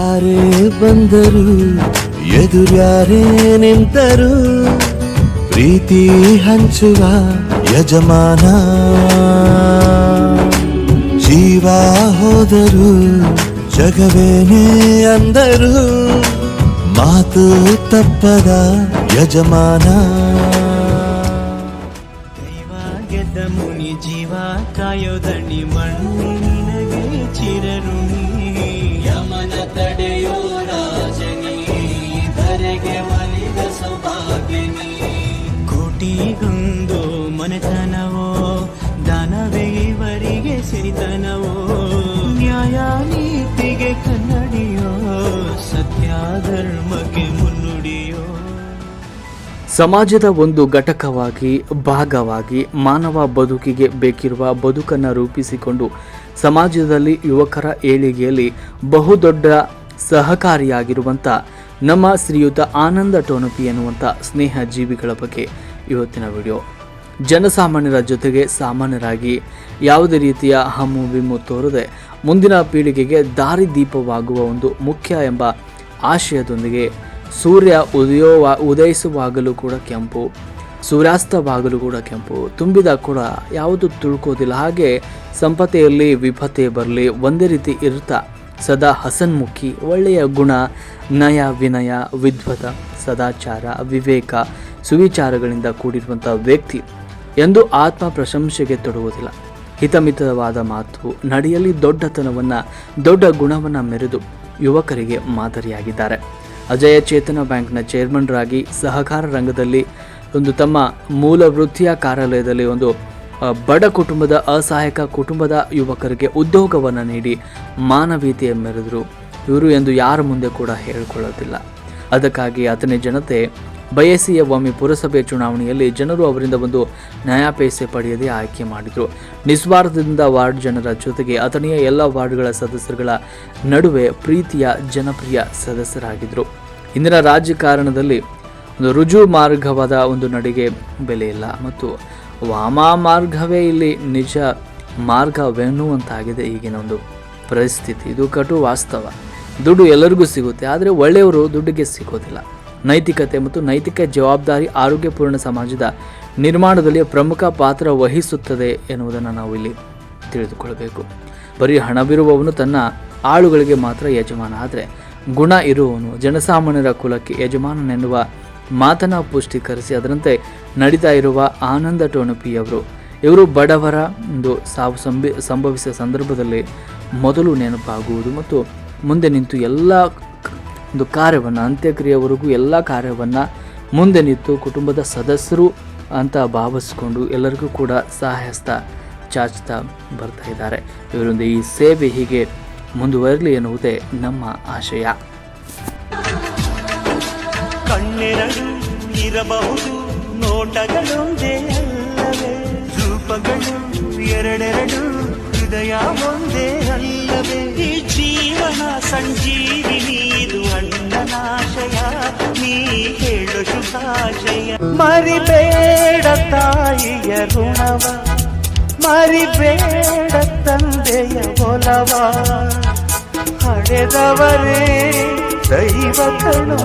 ಯಾರೇ ಬಂದರು ಎದುರ್ಯಾರೇ ನಿಂತರು ಪ್ರೀತಿ ಹಂಚುವ ಯಜಮಾನ ಜೀವ ಹೋದರು ಜಗವೇನೇ ಅಂದರು ಮಾತು ತಪ್ಪದ ಯಜಮಾನ ದೈವ ಗೆದ್ದ ಮುನಿ ಜೀವ ಕಾಯೋದಣಿ ಮಣ್ಣಿನಗೆ ಚಿರರುಣಿ ಯಮನ ತಡೆಯೋ ರಾಜನಿ ಧರೆಗೆ ಒಲಿದ ಸೌಭಾಗ್ಯನಿ ಕೋಟಿಗೊಂದು ಮನೆತನವೋ ದಾನವೇ ಇವರಿಗೆ ಸಿರಿತನವೋ ನ್ಯಾಯ ನೀತಿಗೆ ಕನ್ನಡಿಯೋ ಸತ್ಯ ಧರ್ಮಕ್ಕೆ ಮುನ್ನುಡಿಯೋ. ಸಮಾಜದ ಒಂದು ಘಟಕವಾಗಿ ಭಾಗವಾಗಿ ಮಾನವ ಬದುಕಿಗೆ ಬೇಕಿರುವ ಬದುಕನ್ನು ರೂಪಿಸಿಕೊಂಡು ಸಮಾಜದಲ್ಲಿ ಯುವಕರ ಏಳಿಗೆಯಲ್ಲಿ ಬಹುದೊಡ್ಡ ಸಹಕಾರಿಯಾಗಿರುವಂಥ ನಮ್ಮ ಶ್ರೀಯುತ ಆನಂದ ಟೋನಪಿ ಎನ್ನುವಂಥ ಸ್ನೇಹ ಜೀವಿಗಳ ಬಗ್ಗೆ ಇವತ್ತಿನ ವಿಡಿಯೋ. ಜನಸಾಮಾನ್ಯರ ಜೊತೆಗೆ ಸಾಮಾನ್ಯರಾಗಿ ಯಾವುದೇ ರೀತಿಯ ಹಮ್ಮು ಬಿಮ್ಮು ತೋರದೆ ಮುಂದಿನ ಪೀಳಿಗೆಗೆ ದಾರಿದೀಪವಾಗುವ ಒಂದು ಮುಖ್ಯ ಎಂಬ ಆಶಯದೊಂದಿಗೆ ಸೂರ್ಯ ಉದಯಿಸುವಾಗಲೂ ಕೂಡ ಕೆಂಪು, ಸೂರ್ಯಾಸ್ತವಾಗಲೂ ಕೂಡ ಕೆಂಪು, ತುಂಬಿದ ಕೂಡ ಯಾವುದು ತುಳ್ಕೋದಿಲ್ಲ. ಹಾಗೆ ಸಂಪತ್ತೆಯಲ್ಲಿ ವಿಪತ್ತೆ ಬರಲಿ ಒಂದೇ ರೀತಿ ಇರುತ್ತಾ ಸದಾ ಹಸನ್ಮುಖಿ, ಒಳ್ಳೆಯ ಗುಣ, ನಯ ವಿನಯ ವಿದ್ವತ ಸದಾಚಾರ ವಿವೇಕ ಸುವಿಚಾರಗಳಿಂದ ಕೂಡಿರುವಂಥ ವ್ಯಕ್ತಿ ಎಂದು ಆತ್ಮ ಪ್ರಶಂಸೆಗೆ ತೊಡಗುವುದಿಲ್ಲ. ಹಿತಮಿತವಾದ ಮಾತು ನಡೆಯಲ್ಲಿ ದೊಡ್ಡತನವನ್ನು ದೊಡ್ಡ ಗುಣವನ್ನು ಮೆರೆದು ಯುವಕರಿಗೆ ಮಾದರಿಯಾಗಿದ್ದಾರೆ. ಅಜಯ ಚೇತನ ಬ್ಯಾಂಕ್ನ ಚೇರ್ಮನ್ರಾಗಿ ಸಹಕಾರ ರಂಗದಲ್ಲಿ ಒಂದು ತಮ್ಮ ಮೂಲ ವೃತ್ತಿಯ ಕಾರ್ಯಾಲಯದಲ್ಲಿ ಒಂದು ಬಡ ಕುಟುಂಬದ ಅಸಹಾಯಕ ಕುಟುಂಬದ ಯುವಕರಿಗೆ ಉದ್ಯೋಗವನ್ನು ನೀಡಿ ಮಾನವೀಯತೆ ಮೆರೆದರು ಇವರು ಎಂದು ಯಾರ ಮುಂದೆ ಕೂಡ ಹೇಳಿಕೊಳ್ಳೋದಿಲ್ಲ. ಅದಕ್ಕಾಗಿ ಆತನೇ ಜನತೆ ಬಯಸಿಯ ಒಮ್ಮೆ ಪುರಸಭೆ ಚುನಾವಣೆಯಲ್ಲಿ ಜನರು ಅವರಿಂದ ಒಂದು ನ್ಯಾಯಪೈಸೆ ಪಡೆಯದೆ ಆಯ್ಕೆ ಮಾಡಿದರು. ನಿಸ್ವಾರ್ಥದಿಂದ ವಾರ್ಡ್ ಜನರ ಜೊತೆಗೆ ಆತನೆಯ ಎಲ್ಲ ವಾರ್ಡ್ಗಳ ಸದಸ್ಯರುಗಳ ನಡುವೆ ಪ್ರೀತಿಯ ಜನಪ್ರಿಯ ಸದಸ್ಯರಾಗಿದ್ದರು. ಇಂದಿನ ರಾಜಕಾರಣದಲ್ಲಿ ಒಂದು ರುಜು ಮಾರ್ಗವಾದ ಒಂದು ನಡೆಗೆ ಬೆಲೆ ಇಲ್ಲ ಮತ್ತು ವಾಮ ಮಾರ್ಗವೇ ಇಲ್ಲಿ ನಿಜ ಮಾರ್ಗವೆನ್ನುವಂತಾಗಿದೆ ಈಗಿನ ಒಂದು ಪರಿಸ್ಥಿತಿ. ಇದು ಕಟು ವಾಸ್ತವ. ದುಡ್ಡು ಎಲ್ಲರಿಗೂ ಸಿಗುತ್ತೆ, ಆದರೆ ಒಳ್ಳೆಯವರು ದುಡ್ಡಿಗೆ ಸಿಗೋದಿಲ್ಲ. ನೈತಿಕತೆ ಮತ್ತು ನೈತಿಕ ಜವಾಬ್ದಾರಿ ಆರೋಗ್ಯಪೂರ್ಣ ಸಮಾಜದ ನಿರ್ಮಾಣದಲ್ಲಿ ಪ್ರಮುಖ ಪಾತ್ರ ವಹಿಸುತ್ತದೆ ಎನ್ನುವುದನ್ನು ನಾವು ಇಲ್ಲಿ ತಿಳಿದುಕೊಳ್ಳಬೇಕು. ಬರೀ ಹಣವಿರುವವನು ತನ್ನ ಆಳುಗಳಿಗೆ ಮಾತ್ರ ಯಜಮಾನ, ಆದರೆ ಗುಣ ಇರುವವನು ಜನಸಾಮಾನ್ಯರ ಕುಲಕ್ಕೆ ಯಜಮಾನನೆನ್ನುವ ಮಾತನ್ನು ಪುಷ್ಟೀಕರಿಸಿ ಅದರಂತೆ ನಡೀತಾ ಇರುವ ಆನಂದ ಟೋನಪಿಯವರು ಇವರು ಬಡವರ ಒಂದು ಸಾವು ಸಂಭವಿಸಿದ ಸಂದರ್ಭದಲ್ಲಿ ಮೊದಲು ನೆನಪಾಗುವುದು ಮತ್ತು ಮುಂದೆ ನಿಂತು ಎಲ್ಲ ಒಂದು ಕಾರ್ಯವನ್ನು ಅಂತ್ಯಕ್ರಿಯೆವರೆಗೂ ಎಲ್ಲ ಕಾರ್ಯವನ್ನು ಮುಂದೆ ನಿಂತು ಕುಟುಂಬದ ಸದಸ್ಯರು ಅಂತ ಭಾವಿಸ್ಕೊಂಡು ಎಲ್ಲರಿಗೂ ಕೂಡ ಸಹಾಯಸ್ತ ಚಾಚ್ತಾ ಬರ್ತಾ ಇದ್ದಾರೆ. ಇವರೊಂದು ಈ ಸೇವೆ ಹೀಗೆ ಮುಂದುವರಲಿ ಎನ್ನುವುದೇ ನಮ್ಮ ಆಶಯ. ಕಣ್ಣೆರಡು ಇರಬಹುದು ನೋಟಗಳೊಂದೇ ಅಲ್ಲವೇ, ರೂಪಗಳು ಎರಡೆರಡು ಹೃದಯ ಒಂದೇ ಅಲ್ಲವೇ, ಈ ಜೀವನ ಸಂಜೀವಿನಿ ಇದು ಅಣ್ಣನಾಶಯ, ನೀ ಹೇಳು ಶುಭಾಶಯ. ಮರಿಬೇಡ ತಾಯಿಯ ಋಣವ, ಮರಿಬೇಡ ತಂದೆಯ ಒಲವ, ಹಡೆದವರೇ ದೈವ ಕಣೋ